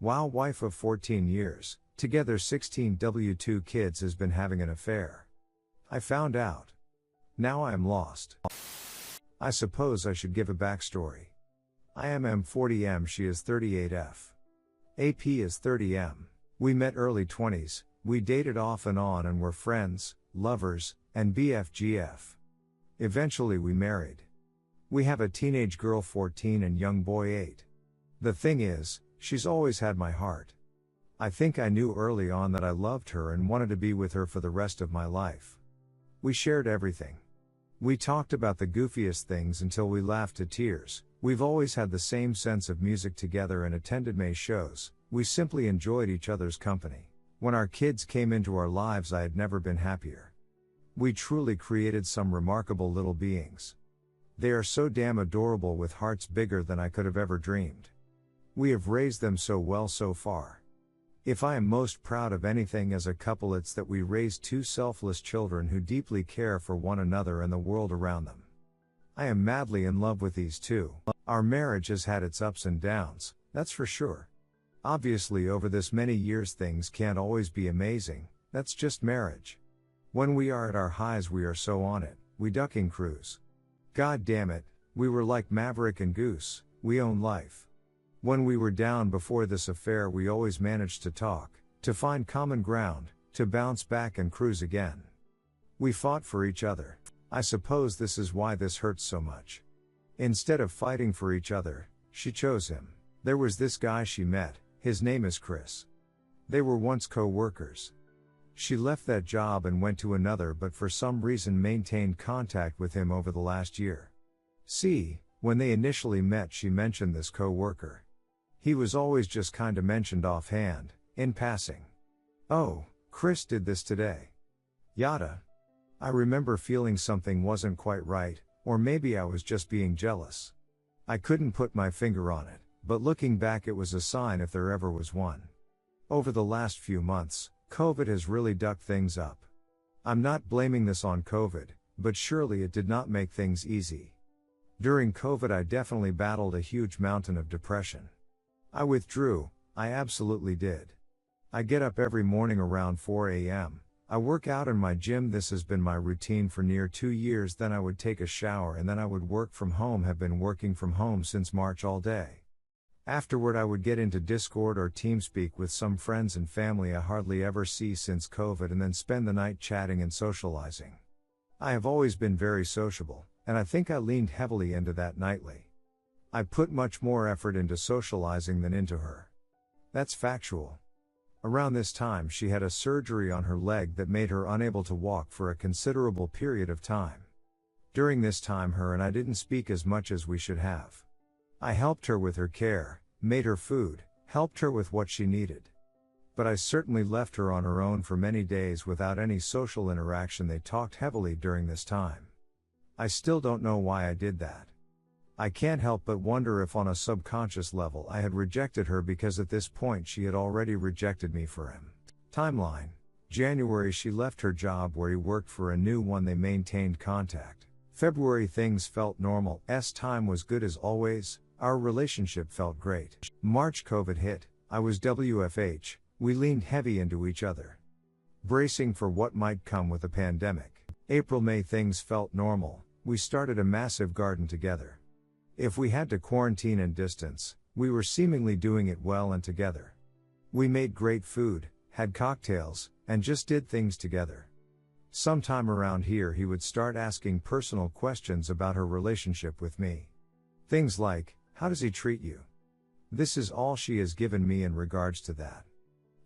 Wow, wife of 14 years, together 16 W2 kids has been having an affair. I found out. Now I am lost. I suppose I should give a backstory. I am M40M, she is 38F. AP is 30M. We met early 20s, we dated off and on and were friends, lovers, and BFGF. Eventually we married. We have a teenage girl 14 and young boy 8. The thing is, she's always had my heart. I think I knew early on that I loved her and wanted to be with her for the rest of my life. We shared everything. We talked about the goofiest things until we laughed to tears. We've always had the same sense of music together and attended May shows. We simply enjoyed each other's company. When our kids came into our lives, I had never been happier. We truly created some remarkable little beings. They are so damn adorable with hearts bigger than I could have ever dreamed. We have raised them so well so far. If I am most proud of anything as a couple, it's that we raised two selfless children who deeply care for one another and the world around them. I am madly in love with these two. Our marriage has had its ups and downs, that's for sure. Obviously, over this many years things can't always be amazing, that's just marriage. When we are at our highs, we are so on it, we ducking cruise. God damn it, we were like Maverick and Goose, we own life. When we were down before this affair, we always managed to talk, to find common ground, to bounce back and cruise again. We fought for each other. I suppose this is why this hurts so much. Instead of fighting for each other, she chose him. There was this guy she met, his name is Chris. They were once co-workers. She left that job and went to another, but for some reason maintained contact with him over the last year. See, when they initially met, she mentioned this co-worker. He was always just kinda mentioned offhand, in passing. Oh, Chris did this today. Yada. I remember feeling something wasn't quite right, or maybe I was just being jealous. I couldn't put my finger on it, but looking back it was a sign if there ever was one. Over the last few months, COVID has really ducked things up. I'm not blaming this on COVID, but surely it did not make things easy. During COVID I definitely battled a huge mountain of depression. I withdrew, I absolutely did. I get up every morning around 4 a.m., I work out in my gym. This has been my routine for near 2 years. Then I would take a shower and then I would work from home. Have been working from home since March all day. Afterward I would get into Discord or TeamSpeak with some friends and family I hardly ever see since COVID, and then spend the night chatting and socializing. I have always been very sociable, and I think I leaned heavily into that nightly. I put much more effort into socializing than into her. That's factual. Around this time she had a surgery on her leg that made her unable to walk for a considerable period of time. During this time her and I didn't speak as much as we should have. I helped her with her care, made her food, helped her with what she needed. But I certainly left her on her own for many days without any social interaction. They talked heavily during this time. I still don't know why I did that. I can't help but wonder if on a subconscious level I had rejected her, because at this point she had already rejected me for him. Timeline. January she left her job where he worked for a new one. They maintained contact. February things felt normal. Time was good as always. Our relationship felt great. March COVID hit. I was WFH. We leaned heavy into each other, bracing for what might come with the pandemic. April May things felt normal. We started a massive garden together. If we had to quarantine and distance, we were seemingly doing it well and together. We made great food, had cocktails, and just did things together. Sometime around here he would start asking personal questions about her relationship with me. Things like, how does he treat you? This is all she has given me in regards to that.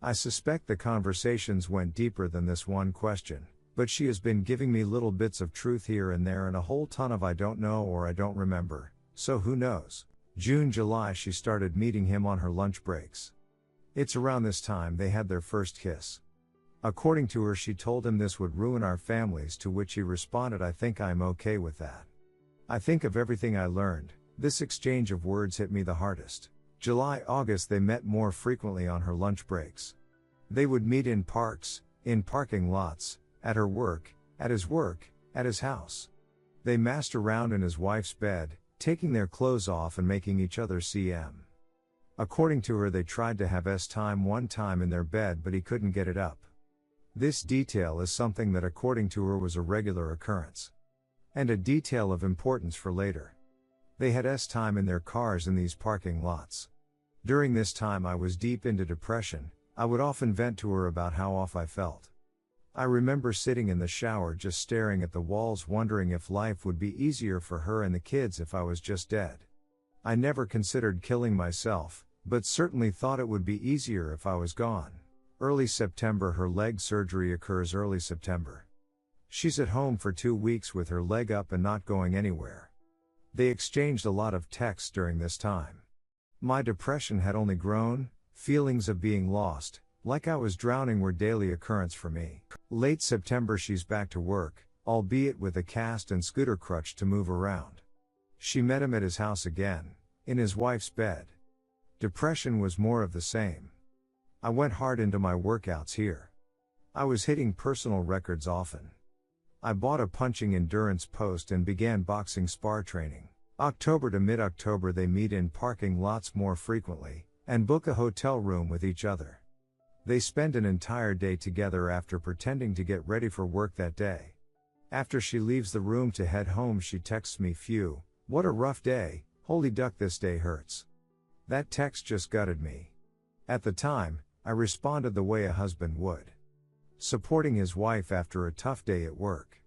I suspect the conversations went deeper than this one question, but she has been giving me little bits of truth here and there and a whole ton of I don't know or I don't remember. So who knows? June, July she started meeting him on her lunch breaks. It's around this time they had their first kiss. According to her, she told him this would ruin our families, to which he responded, I think I'm okay with that. I think of everything I learned, this exchange of words hit me the hardest. July, August they met more frequently on her lunch breaks. They would meet in parks, in parking lots, at her work, at his house. They massed around in his wife's bed, taking their clothes off and making each other CM. According to her, they tried to have time one time in their bed, but he couldn't get it up. This detail is something that, according to her, was a regular occurrence. And a detail of importance for later. They had time in their cars in these parking lots. During this time I was deep into depression. I would often vent to her about how off I felt. I remember sitting in the shower just staring at the walls, wondering if life would be easier for her and the kids if I was just dead. I never considered killing myself, but certainly thought it would be easier if I was gone. Early September. Her leg surgery occurs early September. She's at home for 2 weeks with her leg up and not going anywhere. They exchanged a lot of texts during this time. My depression had only grown. Feelings of being lost, like I was drowning, were daily occurrence for me. Late September. She's back to work, albeit with a cast and scooter crutch to move around. She met him at his house again, in his wife's bed. Depression was more of the same. I went hard into my workouts here. I was hitting personal records often. I bought a punching endurance post and began boxing spar training. October to mid-October. They meet in parking lots more frequently, and book a hotel room with each other. They spend an entire day together after pretending to get ready for work that day. After she leaves the room to head home, she texts me, "Phew, what a rough day, holy duck, this day hurts." That text just gutted me. At the time, I responded the way a husband would. Supporting his wife after a tough day at work.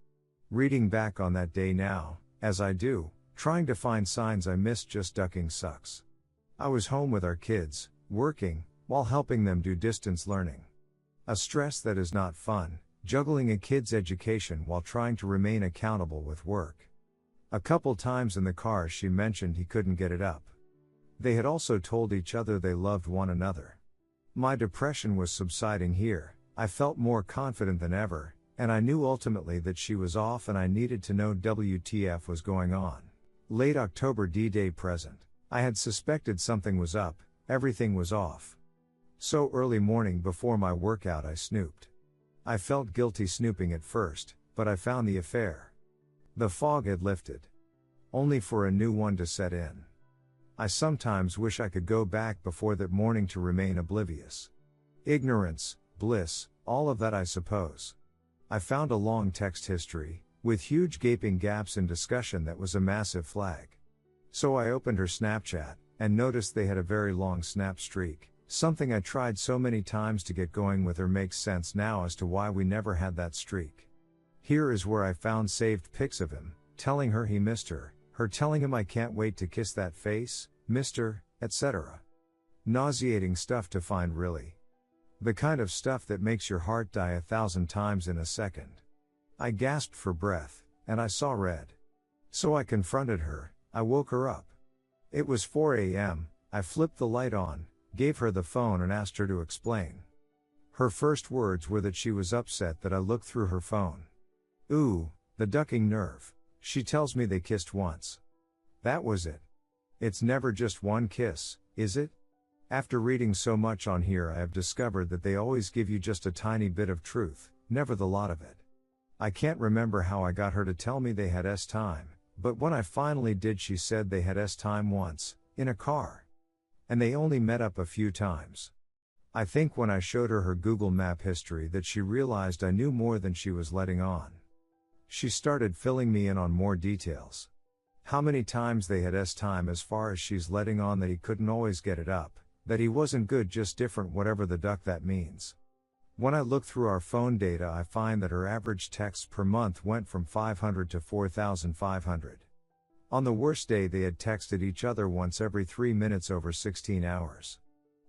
Reading back on that day now, as I do, trying to find signs I missed, just ducking sucks. I was home with our kids, working, while helping them do distance learning. A stress that is not fun, juggling a kid's education while trying to remain accountable with work. A couple times in the car she mentioned he couldn't get it up. They had also told each other they loved one another. My depression was subsiding here. I felt more confident than ever, and I knew ultimately that she was off and I needed to know WTF was going on. Late October. D-Day present. I had suspected something was up, everything was off. So early morning before my workout I snooped. I felt guilty snooping at first, but I found the affair. The fog had lifted. Only for a new one to set in. I sometimes wish I could go back before that morning to remain oblivious. Ignorance, bliss, all of that, I suppose. I found a long text history, with huge gaping gaps in discussion, that was a massive flag. So I opened her Snapchat, and noticed they had a very long snap streak. Something I tried so many times to get going with her makes sense now as to why we never had that streak. Here is where I found saved pics of him, telling her he missed her, her telling him I can't wait to kiss that face, mister, etc. Nauseating stuff to find, really. The kind of stuff that makes your heart die 1,000 times in a second. I gasped for breath, and I saw red. So I confronted her. I woke her up. It was 4 a.m., I flipped the light on, gave her the phone and asked her to explain. Her first words were that she was upset that I looked through her phone. Ooh, the ducking nerve. She tells me they kissed once. That was it. It's never just one kiss, is it? After reading so much on here, I have discovered that they always give you just a tiny bit of truth, never the lot of it. I can't remember how I got her to tell me they had time. But when I finally did, she said they had time once, in a car. And they only met up a few times. I think when I showed her Google Map history that she realized I knew more than she was letting on. She started filling me in on more details. How many times they had time, as far as she's letting on that he couldn't always get it up, that he wasn't good, just different, whatever the duck that means. When I look through our phone data, I find that her average texts per month went from 500 to 4,500. On the worst day they had texted each other once every 3 minutes over 16 hours.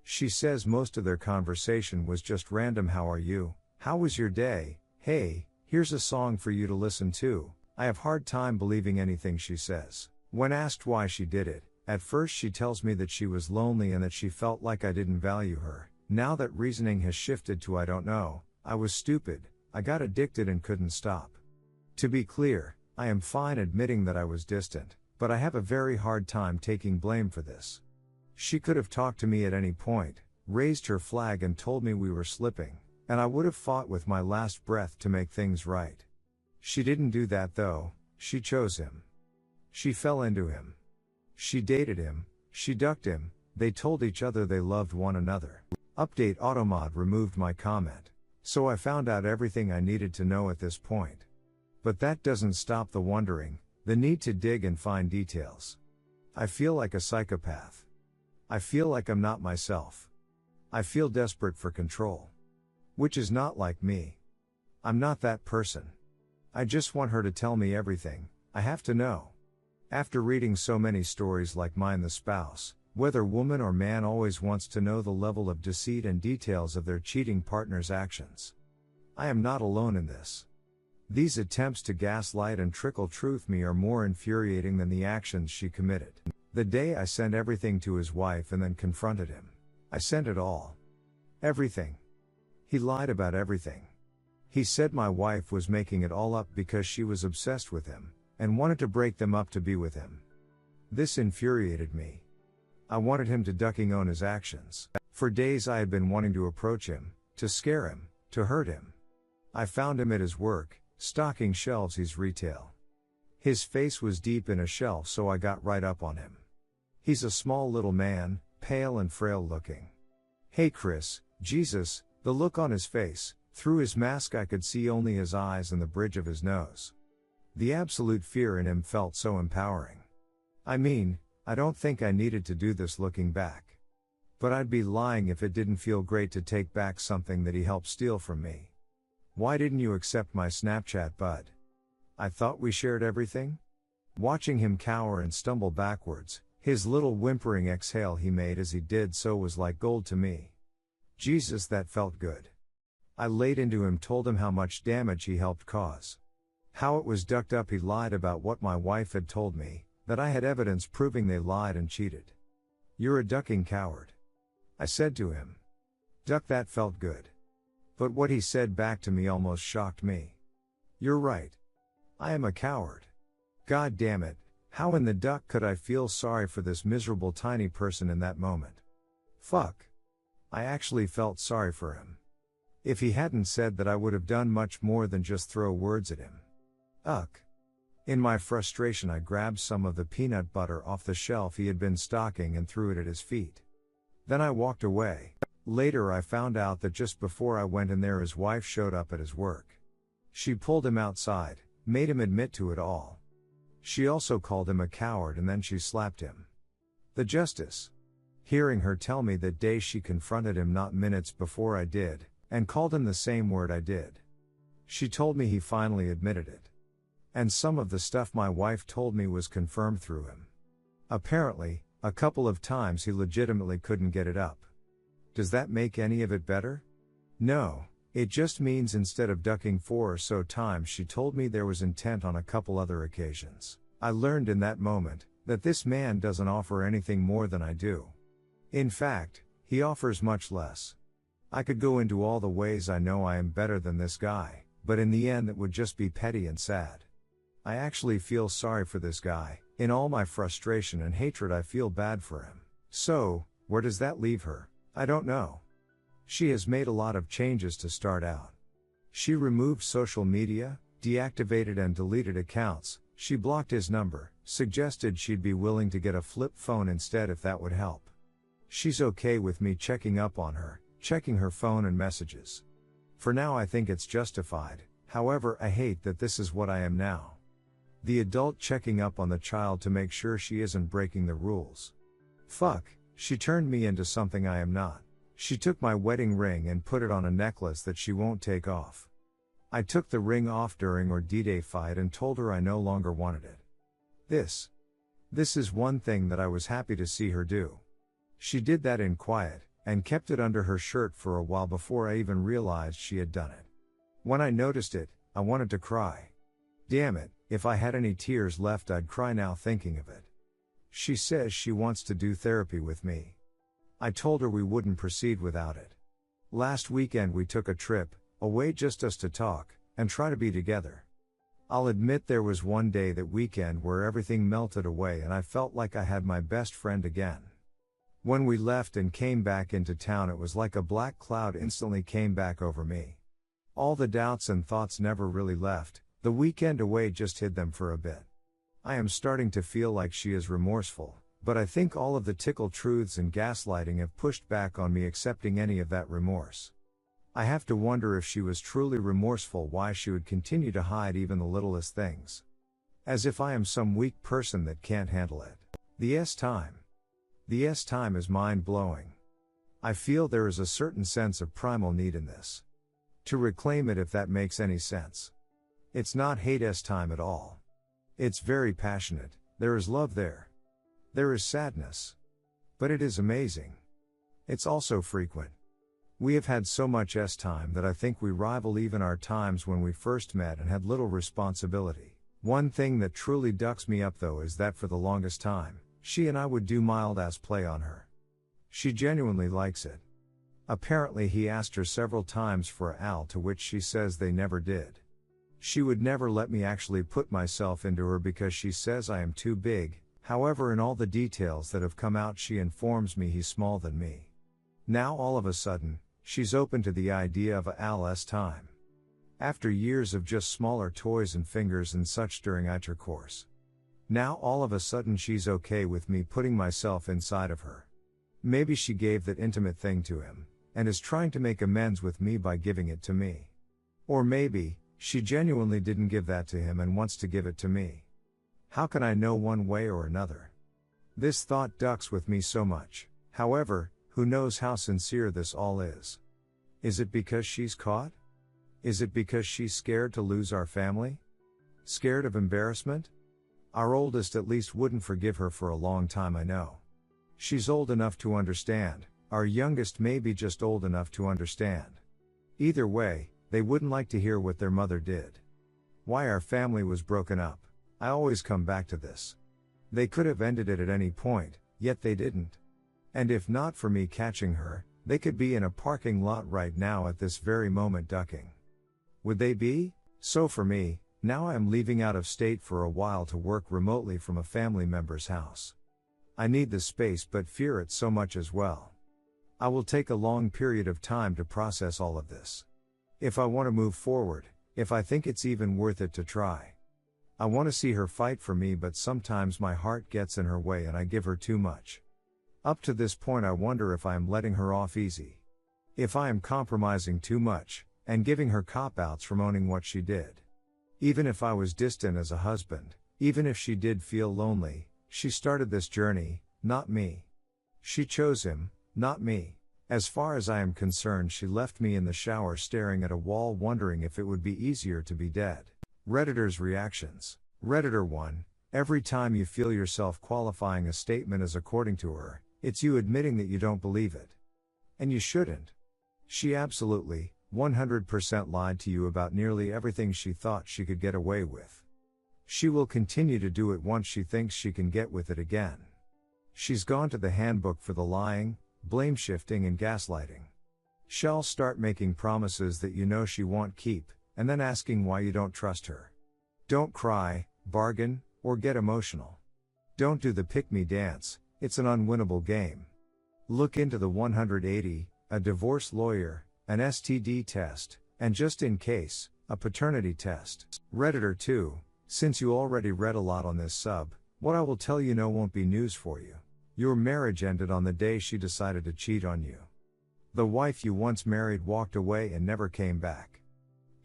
She says most of their conversation was just random "How are you? How was your day? Hey, here's a song for you to listen to." I have hard time believing anything she says. When asked why she did it, at first she tells me that she was lonely and that she felt like I didn't value her. Now that reasoning has shifted to "I don't know, I was stupid, I got addicted and couldn't stop." To be clear, I am fine admitting that I was distant, but I have a very hard time taking blame for this. She could have talked to me at any point, raised her flag and told me we were slipping, and I would have fought with my last breath to make things right. She didn't do that though. She chose him. She fell into him. She dated him, she ducked him, They told each other they loved one another. Update Automod removed my comment. So I found out everything I needed to know at this point. But that doesn't stop the wondering, the need to dig and find details. I feel like a psychopath. I feel like I'm not myself. I feel desperate for control. Which is not like me. I'm not that person. I just want her to tell me everything I have to know. After reading so many stories like mine, the spouse, whether woman or man, always wants to know the level of deceit and details of their cheating partner's actions. I am not alone in this. These attempts to gaslight and trickle truth me are more infuriating than the actions she committed. The day I sent everything to his wife and then confronted him. I sent it all. Everything. He lied about everything. He said my wife was making it all up because she was obsessed with him, and wanted to break them up to be with him. This infuriated me. I wanted him to ducking own his actions. For days I had been wanting to approach him, to scare him, to hurt him. I found him at his work, stocking shelves. He's retail. His face was deep in a shelf, so I got right up on him. He's a small little man, pale and frail looking. "Hey Chris," Jesus, the look on his face, through his mask I could see only his eyes and the bridge of his nose. The absolute fear in him felt so empowering. I mean, I don't think I needed to do this looking back. But I'd be lying if it didn't feel great to take back something that he helped steal from me. "Why didn't you accept my Snapchat, bud? I thought we shared everything?" Watching him cower and stumble backwards, his little whimpering exhale he made as he did so was like gold to me. Jesus, that felt good. I laid into him, told him how much damage he helped cause. How it was ducked up he lied about what my wife had told me, that I had evidence proving they lied and cheated. "You're a ducking coward," I said to him. Duck, that felt good. But what he said back to me almost shocked me. "You're right. I am a coward. God damn it, how in the duck could I feel sorry for this miserable tiny person in that moment? Fuck. I actually felt sorry for him. If he hadn't said that, I would have done much more than just throw words at him. Uck. In my frustration I grabbed some of the peanut butter off the shelf he had been stocking and threw it at his feet. Then I walked away. Later I found out that just before I went in there his wife showed up at his work. She pulled him outside, made him admit to it all. She also called him a coward and then she slapped him. The justice. Hearing her tell me that day she confronted him not minutes before I did, and called him the same word I did. She told me he finally admitted it. And some of the stuff my wife told me was confirmed through him. Apparently, a couple of times he legitimately couldn't get it up. Does that make any of it better? No, it just means instead of ducking 4 or so times she told me there was intent on a couple other occasions. I learned in that moment that this man doesn't offer anything more than I do. In fact, he offers much less. I could go into all the ways I know I am better than this guy, but in the end it would just be petty and sad. I actually feel sorry for this guy. In all my frustration and hatred I feel bad for him. So, where does that leave her? I don't know. She has made a lot of changes to start out. She removed social media, deactivated and deleted accounts, she blocked his number, suggested she'd be willing to get a flip phone instead if that would help. She's okay with me checking up on her, checking her phone and messages. For now I think it's justified, however I hate that this is what I am now. The adult checking up on the child to make sure she isn't breaking the rules. Fuck, she turned me into something I am not. She took my wedding ring and put it on a necklace that she won't take off. I took the ring off during our D-Day fight and told her I no longer wanted it. This is one thing that I was happy to see her do. She did that in quiet, and kept it under her shirt for a while before I even realized she had done it. When I noticed it, I wanted to cry. Damn it, if I had any tears left I'd cry now thinking of it. She says she wants to do therapy with me. I told her we wouldn't proceed without it. Last weekend we took a trip, away just us to talk, and try to be together. I'll admit there was one day that weekend where everything melted away and I felt like I had my best friend again. When we left and came back into town it was like a black cloud instantly came back over me. All the doubts and thoughts never really left, the weekend away just hid them for a bit. I am starting to feel like she is remorseful, But I think all of the tickle truths and gaslighting have pushed back on me accepting any of that remorse. I have to wonder if she was truly remorseful, why she would continue to hide even the littlest things. As if I am some weak person that can't handle it. The S-time is mind-blowing. I feel there is a certain sense of primal need in this. To reclaim it, if that makes any sense. It's not hate S-time at all. It's very passionate, there is love there. There is sadness. But it is amazing. It's also frequent. We have had so much S-time that I think we rival even our times when we first met and had little responsibility. One thing that truly ducks me up though is that for the longest time, she and I would do mild-ass play on her. She genuinely likes it. Apparently he asked her several times for a Al, to which she says they never did. She would never let me actually put myself into her because she says I am too big. However, in all the details that have come out, she informs me he's smaller than me. Now all of a sudden, she's open to the idea of a Al's time. After years of just smaller toys and fingers and such during intercourse. Now all of a sudden she's okay with me putting myself inside of her. Maybe she gave that intimate thing to him, and is trying to make amends with me by giving it to me. Or maybe, she genuinely didn't give that to him and wants to give it to me. How can I know one way or another? This thought ducks with me so much. However, who knows how sincere this all is? Is it because she's caught? Is it because she's scared to lose our family? Scared of embarrassment? Our oldest at least wouldn't forgive her for a long time, I know. She's old enough to understand, our youngest may be just old enough to understand. Either way, they wouldn't like to hear what their mother did. Why our family was broken up. I always come back to this. They could have ended it at any point, yet they didn't. And if not for me catching her, they could be in a parking lot right now at this very moment ducking. Would they be? So for me, now I am leaving out of state for a while to work remotely from a family member's house. I need the space but fear it so much as well. I will take a long period of time to process all of this. If I want to move forward, if I think it's even worth it to try. I want to see her fight for me, but sometimes my heart gets in her way and I give her too much. Up to this point I wonder if I am letting her off easy. If I am compromising too much, and giving her cop-outs from owning what she did. Even if I was distant as a husband, even if she did feel lonely, she started this journey, not me. She chose him, not me. As far as I am concerned, she left me in the shower staring at a wall wondering if it would be easier to be dead. Redditors' reactions. Redditor 1, every time you feel yourself qualifying a statement as according to her, it's you admitting that you don't believe it. And you shouldn't. She absolutely, 100% lied to you about nearly everything she thought she could get away with. She will continue to do it once she thinks she can get with it again. She's gone to the handbook for the lying, blame shifting and gaslighting. She'll start making promises that you know she won't keep, and then asking why you don't trust her. Don't cry, bargain, or get emotional. Don't do the pick-me dance, it's an unwinnable game. Look into the 180, a divorce lawyer, an STD test, and just in case, a paternity test. Redditor 2, since you already read a lot on this sub, what I will tell you no won't be news for you. Your marriage ended on the day she decided to cheat on you. The wife you once married walked away and never came back.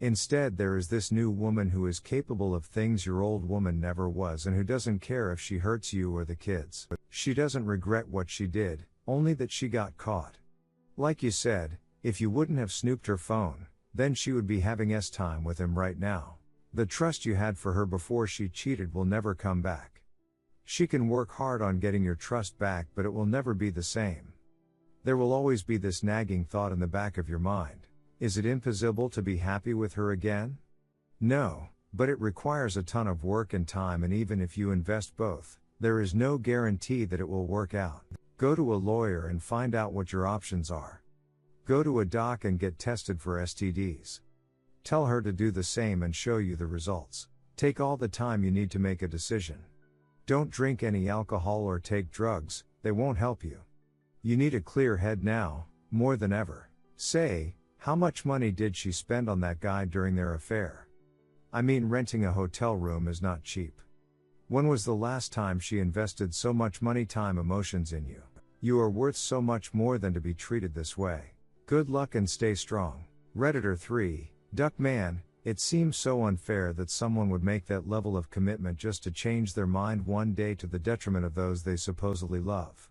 Instead, there is this new woman who is capable of things your old woman never was and who doesn't care if she hurts you or the kids. She doesn't regret what she did, only that she got caught. Like you said, if you wouldn't have snooped her phone, then she would be having S-time with him right now. The trust you had for her before she cheated will never come back. She can work hard on getting your trust back, but it will never be the same. There will always be this nagging thought in the back of your mind. Is it impossible to be happy with her again? No, but it requires a ton of work and time, and even if you invest both, there is no guarantee that it will work out. Go to a lawyer and find out what your options are. Go to a doc and get tested for STDs. Tell her to do the same and show you the results. Take all the time you need to make a decision. Don't drink any alcohol or take drugs, they won't help you. You need a clear head now, more than ever. Say, how much money did she spend on that guy during their affair? I mean, renting a hotel room is not cheap. When was the last time she invested so much money, time, emotions in you? You are worth so much more than to be treated this way. Good luck and stay strong. Redditor 3, Duckman, it seems so unfair that someone would make that level of commitment just to change their mind one day to the detriment of those they supposedly love.